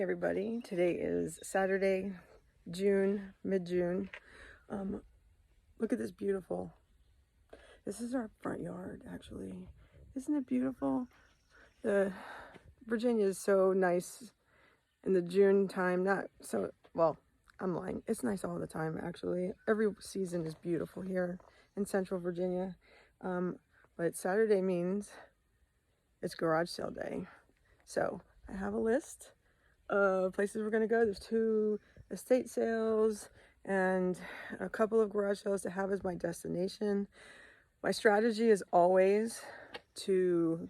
everybody. Today is Saturday, mid-June. Look at this beautiful. This is our front yard, actually. Isn't it beautiful? Virginia is so nice in the June time. Not so, well, I'm lying. It's nice all the time, actually. Every season is beautiful here in Central Virginia. But Saturday means it's garage sale day. So I have a list of places we're going to go. There's 2 estate sales and a couple of garage sales to have as my destination. My strategy is always to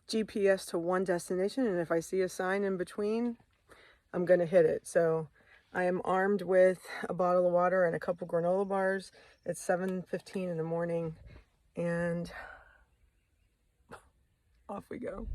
GPS to one destination, and if I see a sign in between, I'm going to hit it. So I am armed with a bottle of water and a couple granola bars. It's 7:15 in the morning, and off we go.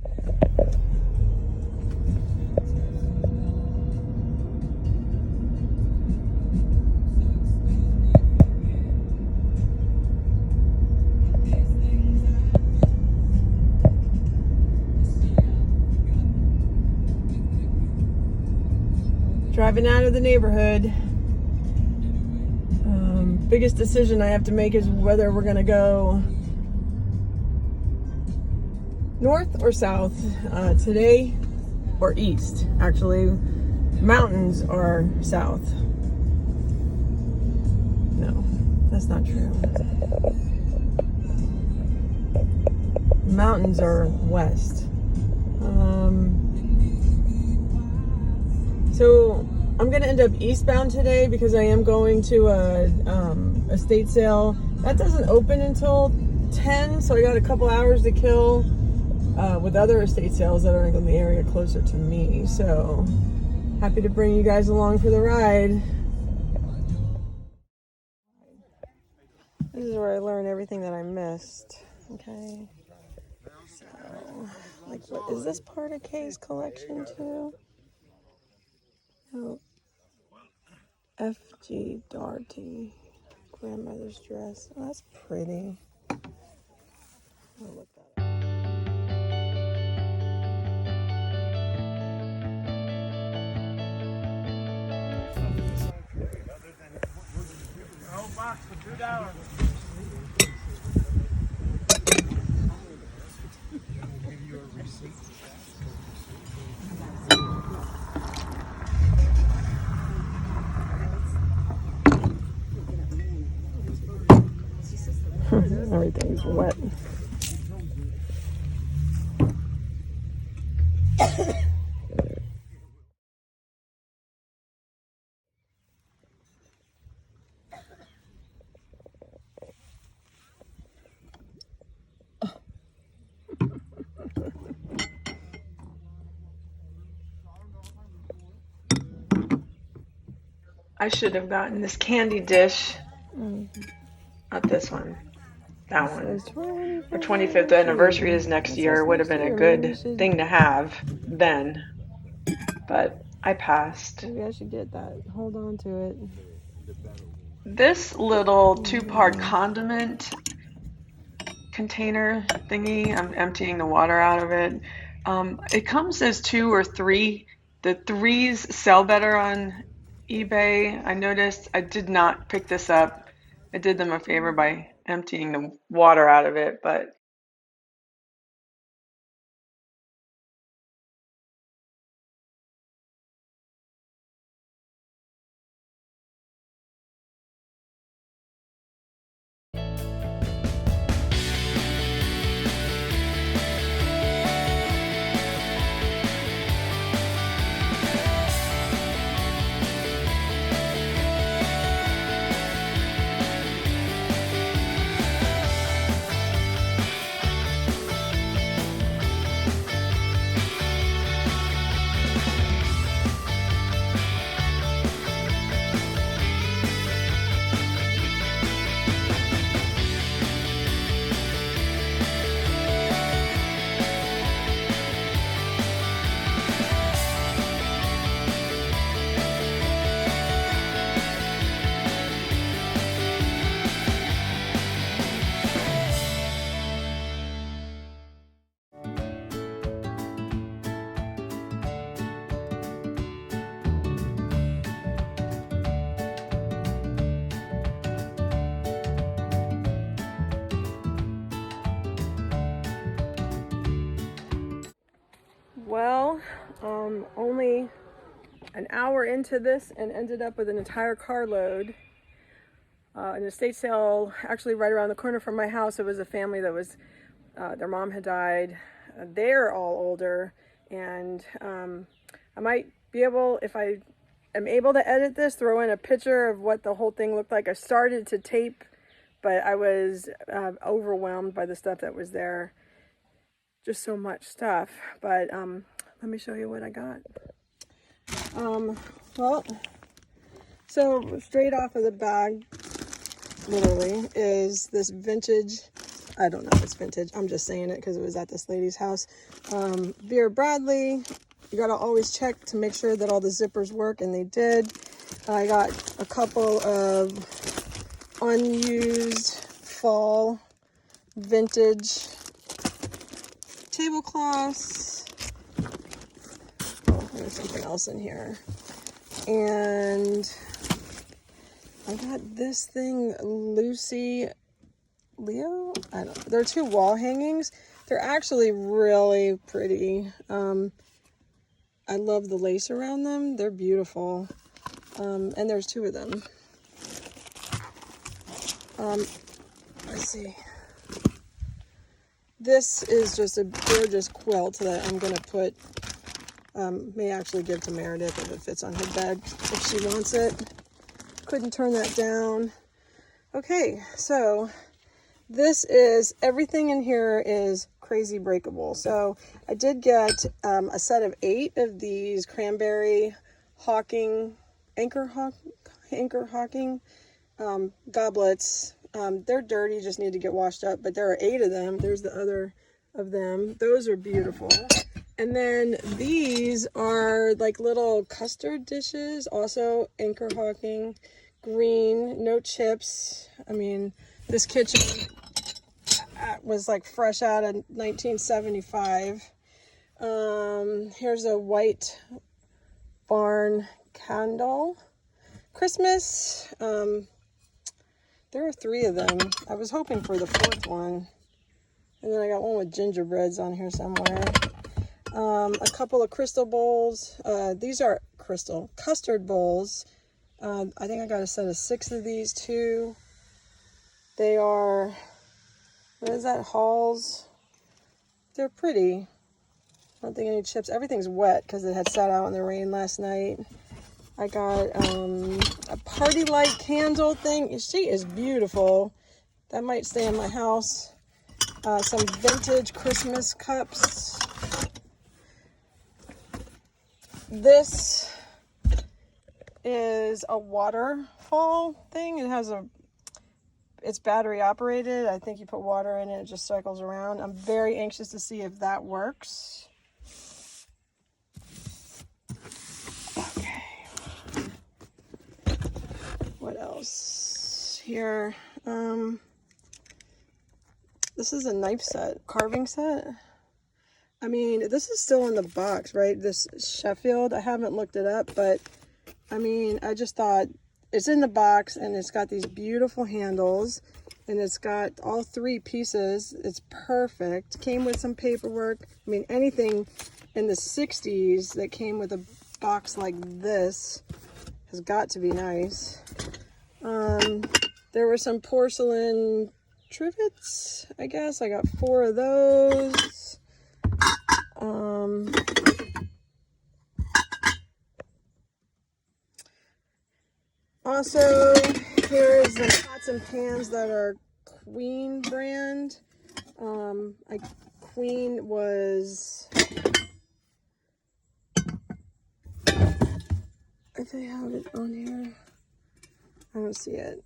Driving out of the neighborhood. Biggest decision I have to make is whether we're gonna go north or south today, or east. Actually, mountains are south. No, that's not true. Mountains are west. So I'm gonna end up eastbound today because I am going to a estate sale. That doesn't open until 10, so I got a couple hours to kill with other estate sales that are in the area closer to me. So happy to bring you guys along for the ride. This is where I learn everything that I missed. Okay. So, like, what is this part of Kay's collection too? Oh, F.G. Darty, grandmother's dress. Oh, that's pretty. I'll look that up. Whole box for $2. Give you a receipt. Everything's wet. I should have gotten this candy dish. Not this one. That one. Our 25th anniversary is next year. Would have been a good thing to have then. But I passed. Maybe I should get that. Hold on to it. This little 2-part condiment container thingy, I'm emptying the water out of it. It comes as 2 or 3. The 3s sell better on eBay. I noticed. I did not pick this up. I did them a favor by emptying the water out of it, but Well, only an hour into this and ended up with an entire carload. An estate sale actually right around the corner from my house. It was a family that was, their mom had died. They're all older, and I might be able, if I am able to edit this, throw in a picture of what the whole thing looked like. I started to tape, but I was overwhelmed by the stuff that was there. Just so much stuff. But let me show you what I got. Well, so straight off of the bag, literally, is this vintage, I don't know if it's vintage, I'm just saying it because it was at this lady's house. Vera Bradley, you gotta always check to make sure that all the zippers work, and they did. I got a couple of unused fall vintage tablecloths. Oh, there's something else in here. And I got this thing, Lucy Leo? I don't know. They're 2 wall hangings. They're actually really pretty. I love the lace around them. They're beautiful. And there's 2 of them. Let's see. This is just a gorgeous quilt that I'm going to put, may actually give to Meredith if it fits on her bed, if she wants it. Couldn't turn that down. Okay, so this is, everything in here is crazy breakable. So I did get a set of 8 of these cranberry anchor hawking goblets. They're dirty, just need to get washed up, but there are 8 of them. There's the other of them. Those are beautiful. And then these are like little custard dishes, also anchor hawking, green, no chips. I mean, this kitchen was like fresh out of 1975. Here's a white barn candle. Christmas. There are 3 of them. I was hoping for the 4th one. And then I got one with gingerbreads on here somewhere. A couple of crystal bowls. These are custard bowls. I think I got a set of 6 of these too. They are, what is that, Halls? They're pretty. I don't think any chips. Everything's wet because it had sat out in the rain last night. I got a party light candle thing. She is beautiful. That might stay in my house. Some vintage Christmas cups. This is a waterfall thing. It's battery operated. I think you put water in it, it just cycles around. I'm very anxious to see if that works. Okay. What else here? This is a knife set, carving set. I mean, this is still in the box, right? This Sheffield, I haven't looked it up, but I mean, I just thought it's in the box and it's got these beautiful handles and it's got all 3 pieces. It's perfect. Came with some paperwork. I mean, anything in the 60s that came with a box like this has got to be nice. There were some porcelain trivets, I guess. I got 4 of those. Also, here's the pots and pans that are Queen brand. Queen was, if they have it on here, I don't see it.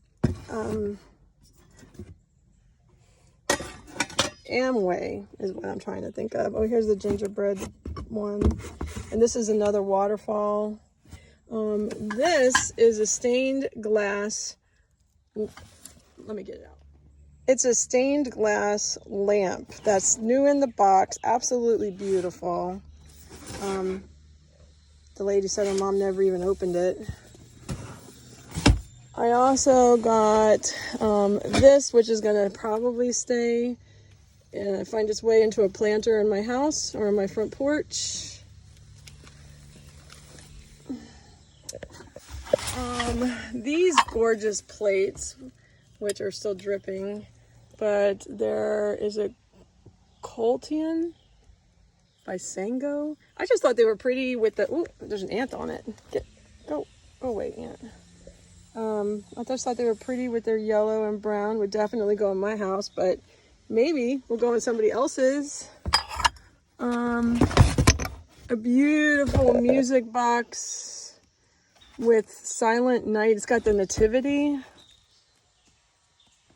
Amway is what I'm trying to think of. Oh, here's the gingerbread one. And this is another waterfall. This is a stained glass. Let me get it out. It's a stained glass lamp that's new in the box. Absolutely beautiful. The lady said her mom never even opened it. I also got this, which is going to probably stay and find its way into a planter in my house or on my front porch. These gorgeous plates, which are still dripping, but there is a Coltian by Sango. I just thought they were pretty with the, ooh, there's an ant on it. Go away, ant. I just thought they were pretty with their yellow and brown. Would definitely go in my house, but maybe we'll go in somebody else's. A beautiful music box with Silent Night. It's got the Nativity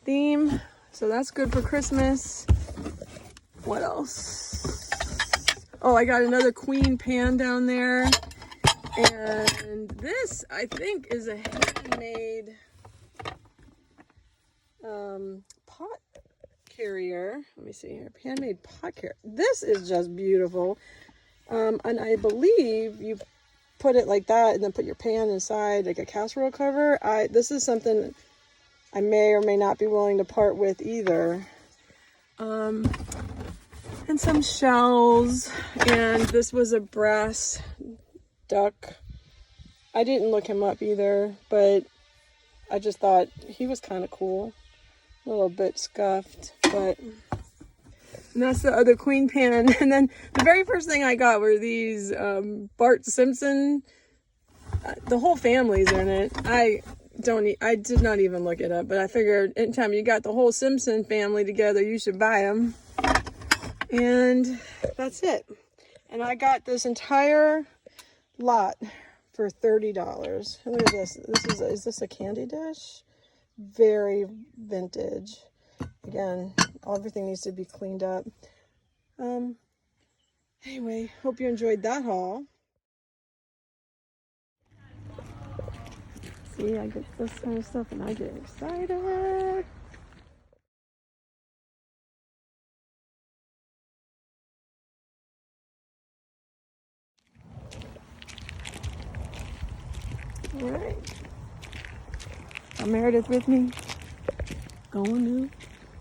theme, so that's good for Christmas. What else? Oh, I got another queen pan down there. And this, I think, is a handmade pot carrier. Let me see here. Handmade pot carrier. This is just beautiful. And I believe you put it like that and then put your pan inside like a casserole cover. This is something I may or may not be willing to part with either. And some shells. And this was a brass duck. I didn't look him up either, but I just thought he was kind of cool. A little bit scuffed, but... And that's the other queen pan. And then the very first thing I got were these Bart Simpson. The whole family's in it. I did not even look it up, but I figured anytime you got the whole Simpson family together, you should buy them. And that's it. And I got this entire lot for $30. Look at this. Is this a candy dish? Very vintage. Again, everything needs to be cleaned up. Anyway, hope you enjoyed that haul. See, I get this kind of stuff and I get excited. All right. Got Meredith with me. Going to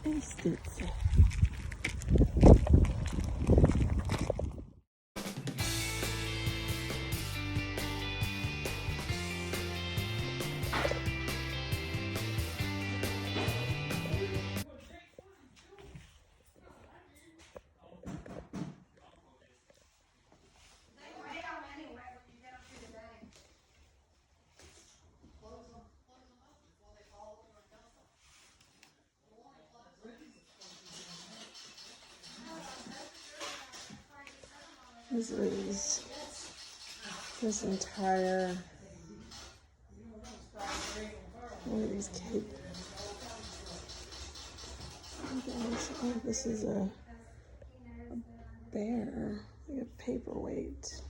Instance. This is this entire, look at these cake. Oh, this is a bear, like a paperweight.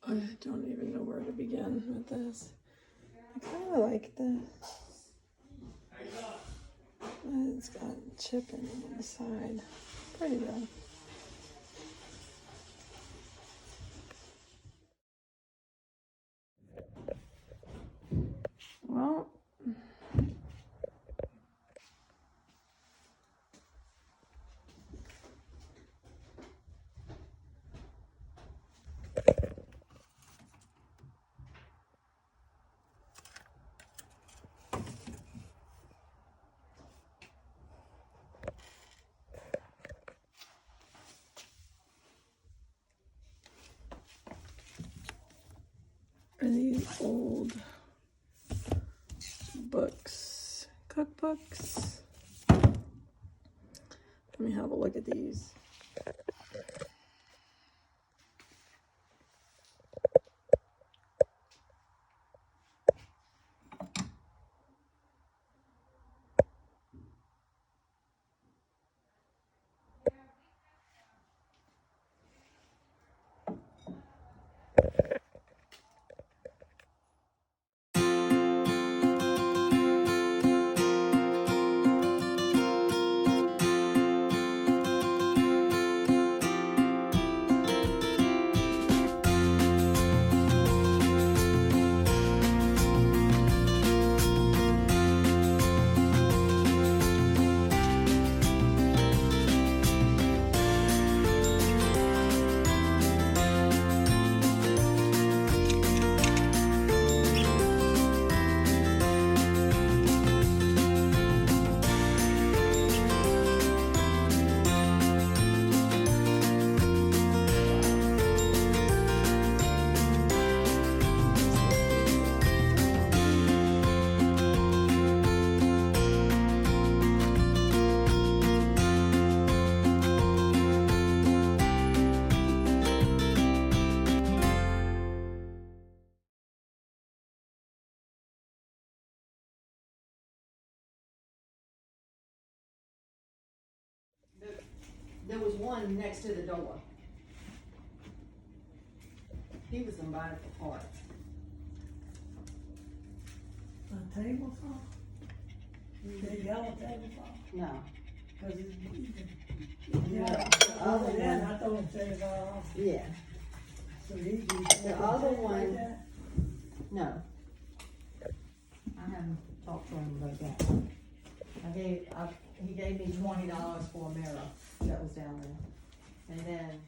And I don't even know where to begin with this. I kind of like this. It's got chipping on the side. Pretty good. Well, are these old books, cookbooks? Let me have a look at these. There was one next to the door. He was gonna buy it for parts. A tablecloth? The yellow tablecloth? No. Cause it's, No. other than I told him to take it all off. Yeah. So he The other one, no. I haven't talked to him about that. He gave me $20 for a mirror that was down there. And then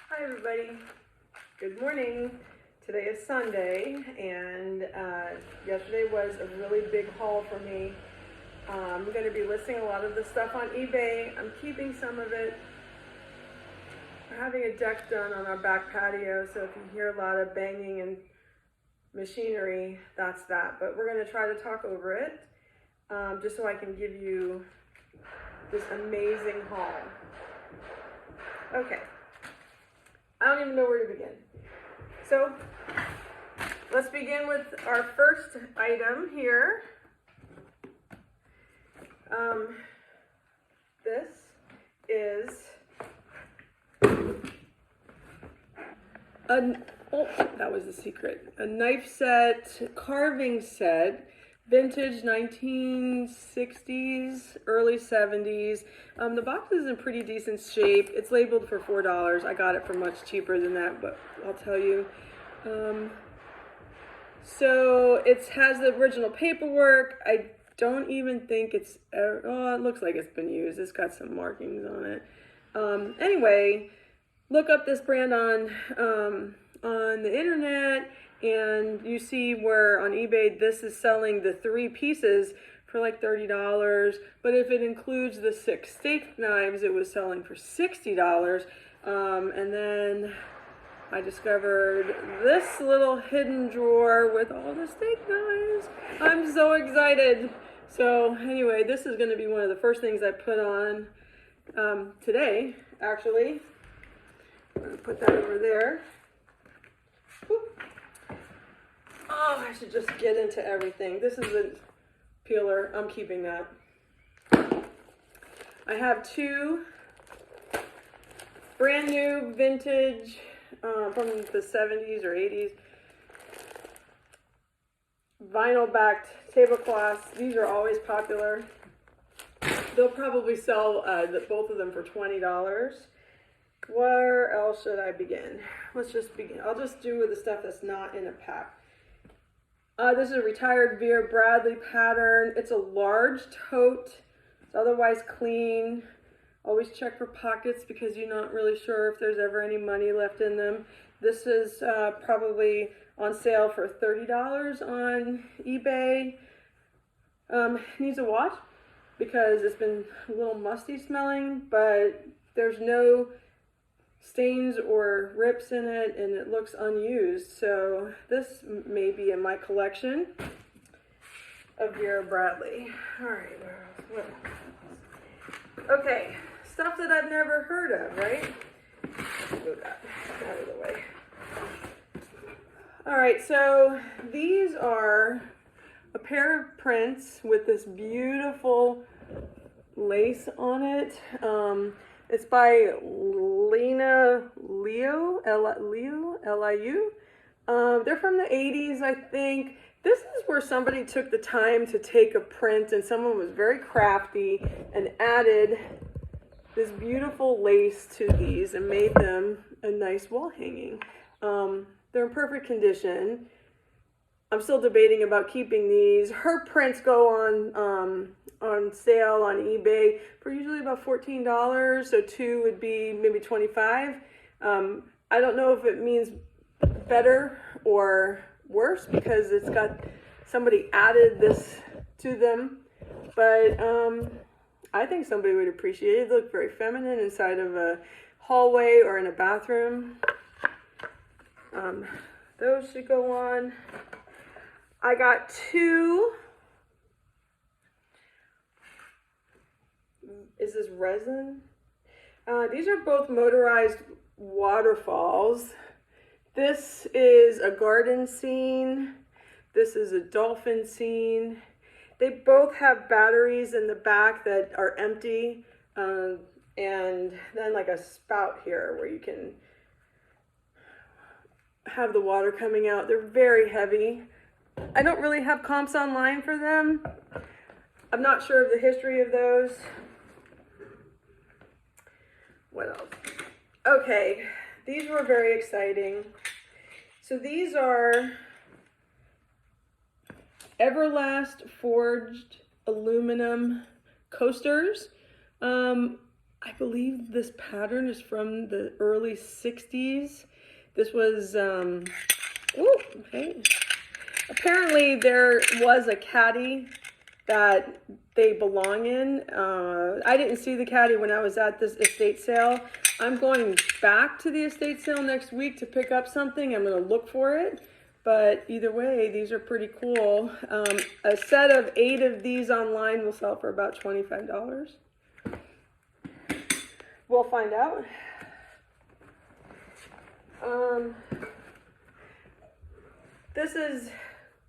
Hi everybody, good morning. Today is Sunday and yesterday was a really big haul for me. I'm going to be listing a lot of the stuff on eBay. I'm keeping some of it. We're having a deck done on our back patio, so if you hear a lot of banging and machinery, that's that. But we're going to try to talk over it just so I can give you this amazing haul. Okay. I don't even know where to begin. So let's begin with our first item here. This is that was the secret. A knife set, carving set, vintage 1960s, early 70s. The box is in pretty decent shape. It's labeled for $4. I got it for much cheaper than that, but I'll tell you. So it has the original paperwork. I don't even think it's, it looks like it's been used. It's got some markings on it. Anyway, look up this brand on the internet, and you see where on eBay this is selling the 3 pieces for like $30, but if it includes the 6 steak knives, it was selling for $60. And then I discovered this little hidden drawer with all the steak knives. I'm so excited. So anyway, this is going to be one of the first things I put on today, actually. I'm going to put that over there. Whoop. Oh, I should just get into everything. This is a peeler. I'm keeping that. I have 2 brand new vintage from the 70s or 80s vinyl backed tablecloths. These are always popular. They'll probably sell both of them for $20. Where else should I begin? Let's just begin. I'll just do with the stuff that's not in a pack. This is a retired Vera Bradley pattern. It's a large tote. It's otherwise clean. Always check for pockets because you're not really sure if there's ever any money left in them. This is probably on sale for $30 on eBay. Needs a wash because it's been a little musty smelling, but there's no stains or rips in it, and it looks unused. So this may be in my collection of Vera Bradley. All right, what else? Okay, stuff that I've never heard of, right? Move that out of the way. All right, so these are a pair of prints with this beautiful lace on it. It's by Lena Liu, L-I-U. They're from the 80s, I think. This is where somebody took the time to take a print, and someone was very crafty and added this beautiful lace to these and made them a nice wall hanging. They're in perfect condition. I'm still debating about keeping these. Her prints go on sale on eBay for usually about $14, so 2 would be maybe $25. I don't know if it means better or worse because it's got somebody added this to them, but I think somebody would appreciate it. They look very feminine inside of a hallway or in a bathroom. Those should go on. I got 2. Is this resin? These are both motorized waterfalls. This is a garden scene. This is a dolphin scene. They both have batteries in the back that are empty, and then like a spout here where you can have the water coming out. They're very heavy. I don't really have comps online for them. I'm not sure of the history of those. What else? Okay, these were very exciting. So these are Everlast forged aluminum coasters. I believe this pattern is from the early 60s. This was, okay. Apparently there was a caddy that they belong in. I didn't see the caddy when I was at this estate sale. I'm going back to the estate sale next week to pick up something. I'm going to look for it. But either way, these are pretty cool. A set of 8 of these online will sell for about $25. We'll find out. This is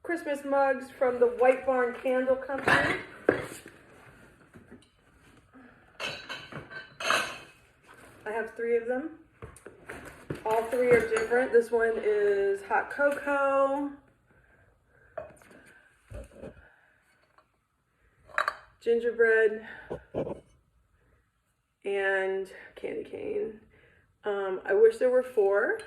Christmas mugs from the White Barn Candle Company. I have 3 of them. All 3 are different. This one is hot cocoa, gingerbread, and candy cane. I wish there were 4,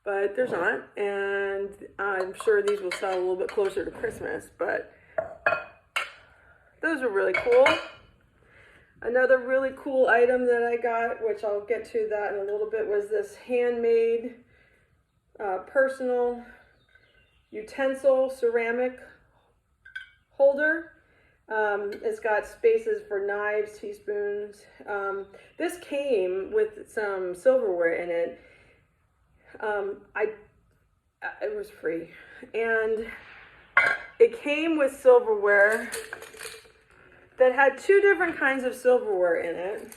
but there's not. And I'm sure these will sell a little bit closer to Christmas, but those are really cool. Another really cool item that I got, which I'll get to that in a little bit, was this handmade personal utensil ceramic holder. It's got spaces for knives, teaspoons. This came with some silverware in it. It was free. And it came with silverware that had 2 different kinds of silverware in it.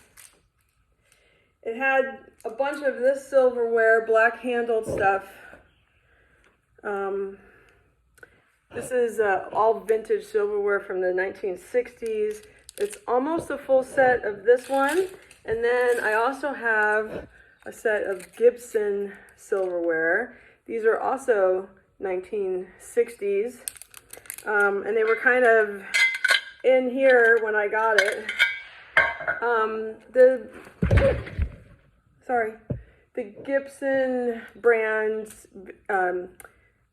It had a bunch of this silverware, black handled stuff. This is all vintage silverware from the 1960s. It's almost a full set of this one. And then I also have a set of Gibson silverware. These are also 1960s. And they were kind of in here when I got it. The Gibson brand's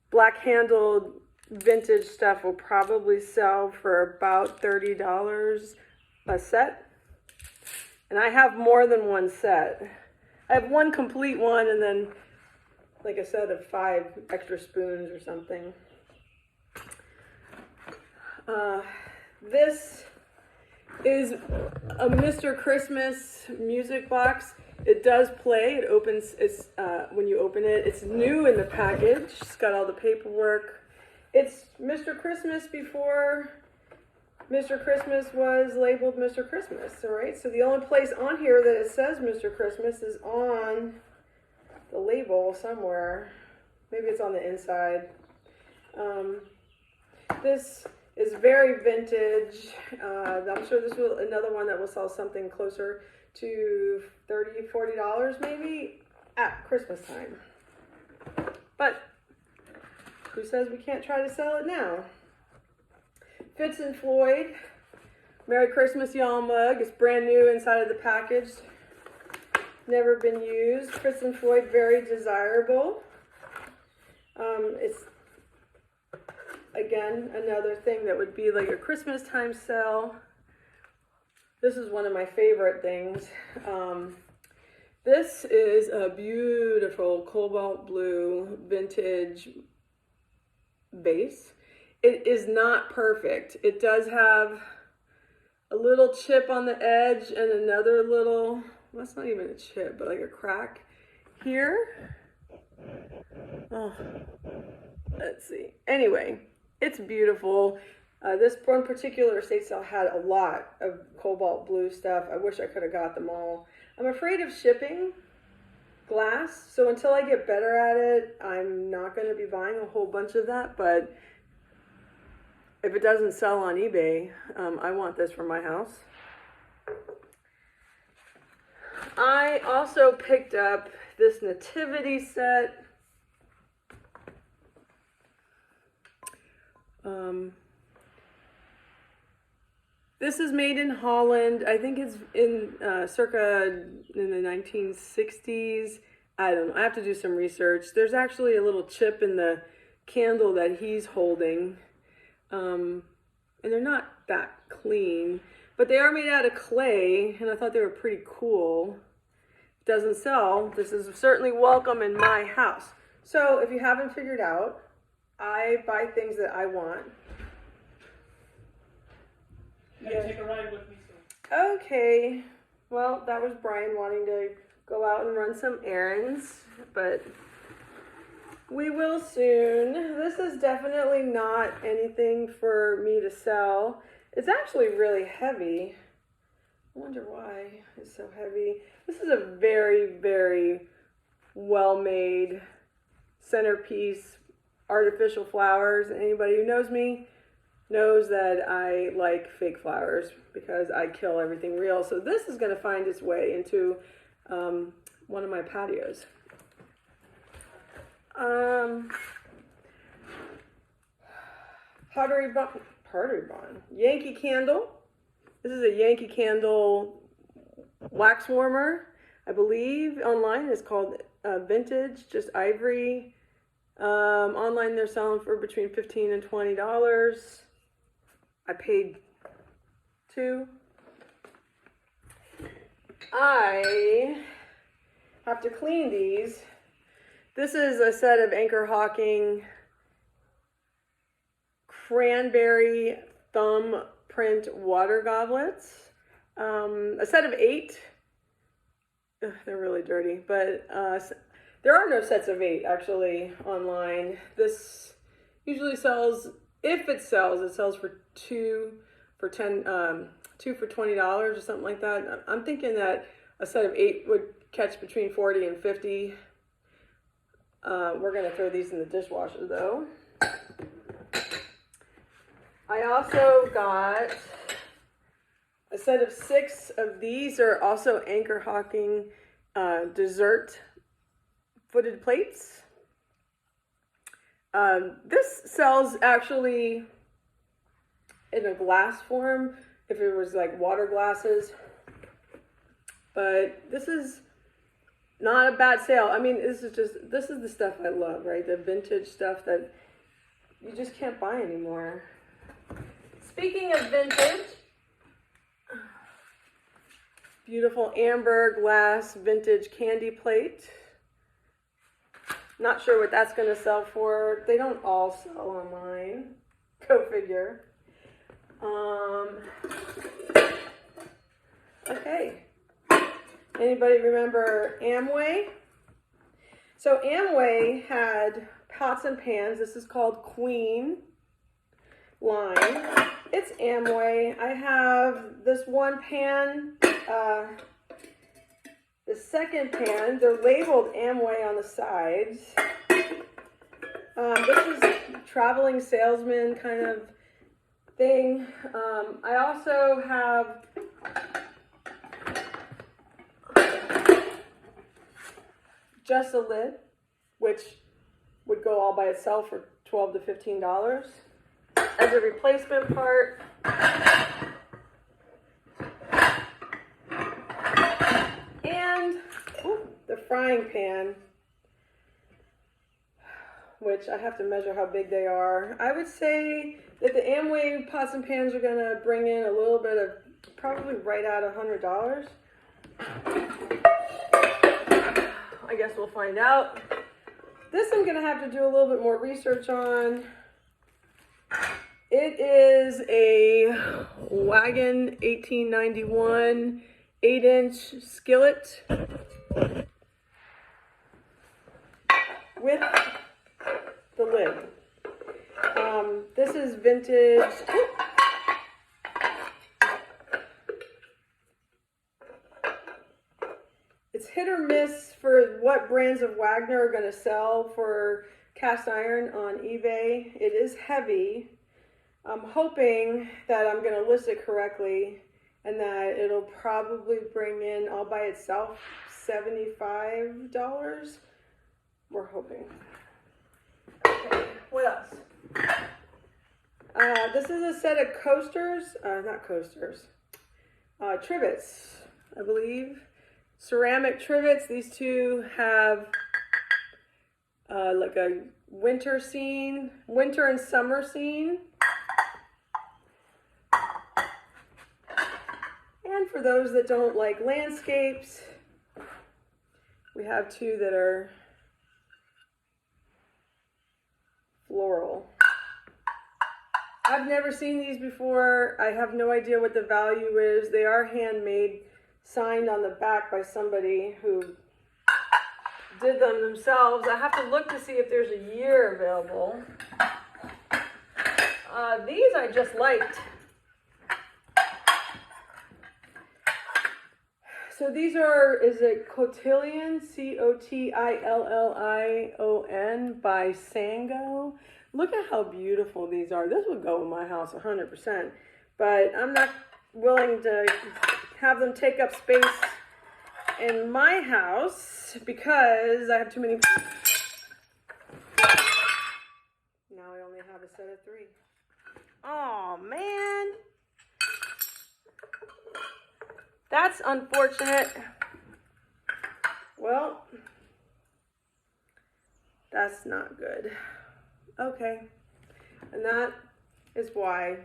black handled vintage stuff will probably sell for about $30 a set. And I have more than one set. I have one complete one and then like a set of 5 extra spoons or something. This is a Mr. Christmas music box. It does play. It opens. It's when you open it. It's new in the package. It's got all the paperwork. It's Mr. Christmas before Mr. Christmas was labeled Mr. Christmas. All right. So the only place on here that it says Mr. Christmas is on the label somewhere. Maybe it's on the inside. This is very vintage. I'm sure this will another one that will sell something closer to $30, $40 maybe at Christmas time. But who says we can't try to sell it now? Fitz and Floyd, Merry Christmas Y'all mug. It's brand new inside of the package. Never been used. Fitz and Floyd, very desirable. It's again, another thing that would be like a Christmas time sell. This is one of my favorite things. This is a beautiful cobalt blue vintage vase. It is not perfect. It does have a little chip on the edge and another little, well, that's not even a chip, but like a crack here. Oh, let's see. Anyway. It's beautiful. This one particular estate sale had a lot of cobalt blue stuff. I wish I could have got them all. I'm afraid of shipping. glass. So until I get better at it, I'm not going to be buying a whole bunch of that. But if it doesn't sell on eBay, I want this for my house. I also picked up this nativity set. This is made in Holland. I think it's in circa in the 1960s. I don't know. I have to do some research. There's actually a little chip in the candle that he's holding. And they're not that clean, but they are made out of clay, and I thought they were pretty cool. Doesn't sell. This is certainly welcome in my house. So if you haven't figured out, I buy things that I want. Yeah, take a ride with me soon. Okay, well, that was Brian wanting to go out and run some errands, but we will soon. This is definitely not anything for me to sell. It's actually really heavy. I wonder why it's so heavy. This is a very, very well-made centerpiece, artificial flowers. Anybody who knows me knows that I like fake flowers because I kill everything real. So this is going to find its way into one of my patios. Pottery Barn. Yankee Candle. This is a Yankee Candle wax warmer. I believe online it's called Vintage, just ivory. Online they're selling for between $15 and $20. I paid $2. I have to clean these. This is a set of Anchor Hawking cranberry thumb print water goblets. A set of 8. Ugh, they're really dirty, but there are no sets of 8 actually online. This usually sells, if it sells, it sells for $2 for $20 or something like that. I'm thinking that a set of 8 would catch between 40 and 50. We're gonna throw these in the dishwasher though. I also got a set of 6 of these. Are also Anchor Hawking dessert footed plates. This sells actually in a glass form if it was like water glasses, but this is not a bad sale. I mean, this is the stuff I love, right? The vintage stuff that you just can't buy anymore. Speaking of vintage, beautiful amber glass vintage candy plate. Not sure what that's going to sell for. They don't all sell online. Go figure. Okay. Anybody remember Amway? So Amway had pots and pans. This is called Queen line. It's Amway. I have this one pan, the second pan. They're labeled Amway on the sides. This is traveling salesman kind of thing. I also have just a lid, which would go all by itself for $12 to $15 as a replacement part. And the frying pan, which I have to measure how big they are. I would say that the Amway pots and pans are going to bring in a little bit of, probably right at $100. I guess we'll find out. This I'm going to have to do a little bit more research on. It is a Wagon 1891 8-inch skillet with the lid. This is vintage. It's hit or miss for what brands of Wagner are going to sell for cast iron on eBay. It is heavy. I'm hoping that I'm going to list it correctly and that it'll probably bring in all by itself $75. We're hoping. Okay, what else? This is a set of coasters, trivets, I believe. Ceramic trivets. These two have like a winter and summer scene. And for those that don't like landscapes, we have two that are floral. I've never seen these before. I have no idea what the value is. They are handmade, signed on the back by somebody who did them themselves. I have to look to see if there's a year available. These I just liked. So these is it Cotillion, Cotillion, by Sango. Look at how beautiful these are. This would go in my house 100%, but I'm not willing to have them take up space in my house because I have too many. Now I only have a set of 3. Oh man. That's unfortunate. Well, that's not good. Okay. And that is why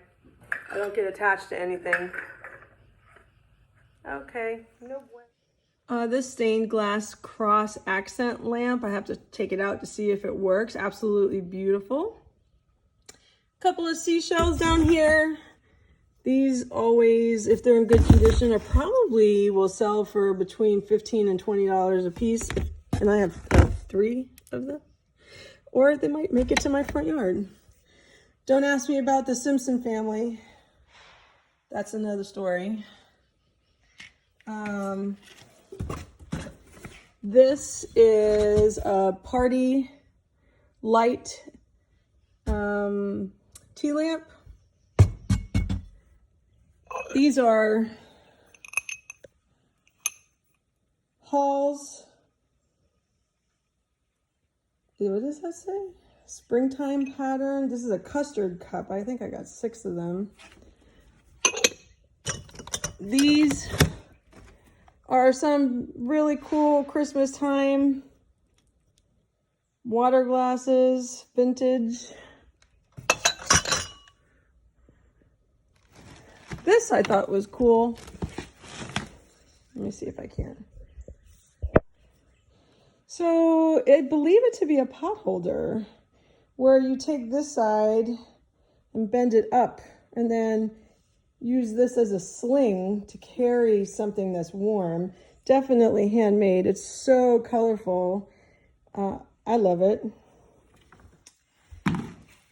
I don't get attached to anything. Okay. No bueno. This stained glass cross accent lamp, I have to take it out to see if it works. Absolutely beautiful. Couple of seashells down here. These always, if they're in good condition, are probably will sell for between $15 and $20 a piece. And I have 3 of them. Or they might make it to my front yard. Don't ask me about the Simpson family. That's another story. This is a party light tea lamp. These are Hall's. What does that say? Springtime pattern. This is a custard cup. I think I got 6 of them. These are some really cool Christmas time water glasses, vintage. This I thought was cool. Let me see if I can. So I believe it to be a pot holder where you take this side and bend it up and then use this as a sling to carry something that's warm. Definitely handmade. It's so colorful. I love it.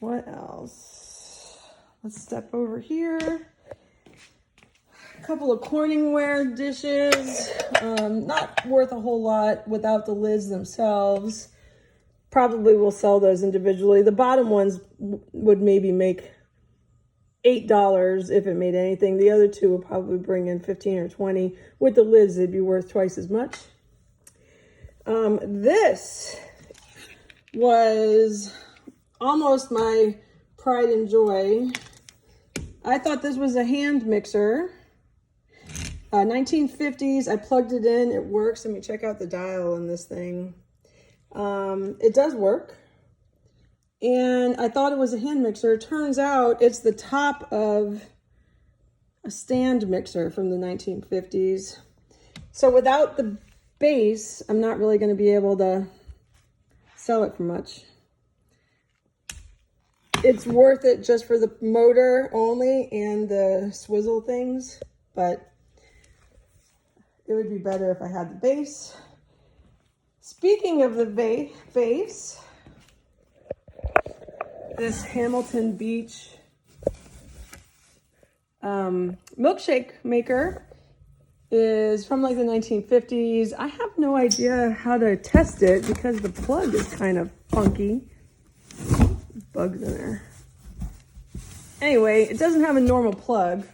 What else? Let's step over here. A couple of Corningware dishes. Not worth a whole lot without the lids themselves. Probably will sell those individually. The bottom ones would maybe make $8 if it made anything. The other 2 would probably bring in 15 or 20. With the lids, they'd be worth twice as much. This was almost my pride and joy. I thought this was a hand mixer. 1950s. I plugged it in. It works. Let me check out the dial on this thing. It does work. And I thought it was a hand mixer. It turns out it's the top of a stand mixer from the 1950s. So without the base, I'm not really going to be able to sell it for much. It's worth it just for the motor only and the swizzle things, but it would be better if I had the base. Speaking of the vase, this Hamilton Beach milkshake maker is from like the 1950s. I have no idea how to test it because the plug is kind of funky. Bugs in there. Anyway, it doesn't have a normal plug.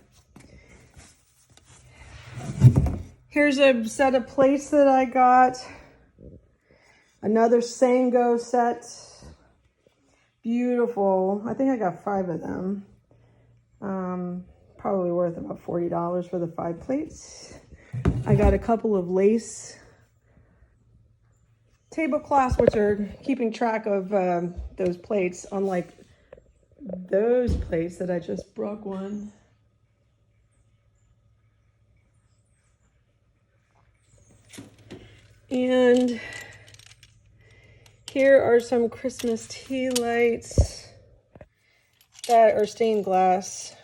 Here's a set of plates that I got. Another Sango set. Beautiful. I think I got 5 of them. Probably worth about $40 for the 5 plates. I got a couple of lace tablecloths, which are keeping track of those plates, unlike those plates that I just broke one. And here are some Christmas tea lights that are stained glass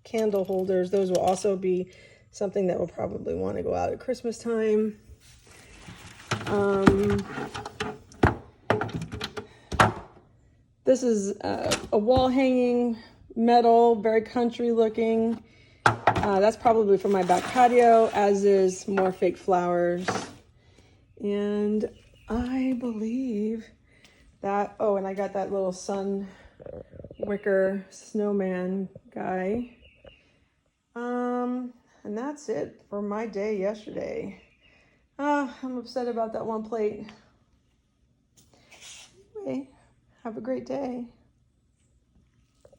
candle holders. Those will also be something that will probably want to go out at Christmas time. This is a wall hanging metal, very country looking. That's probably for my back patio, as is more fake flowers. And I believe that, oh, and I got that little sun wicker snowman guy. And that's it for my day yesterday. I'm upset about that one plate. Anyway, have a great day.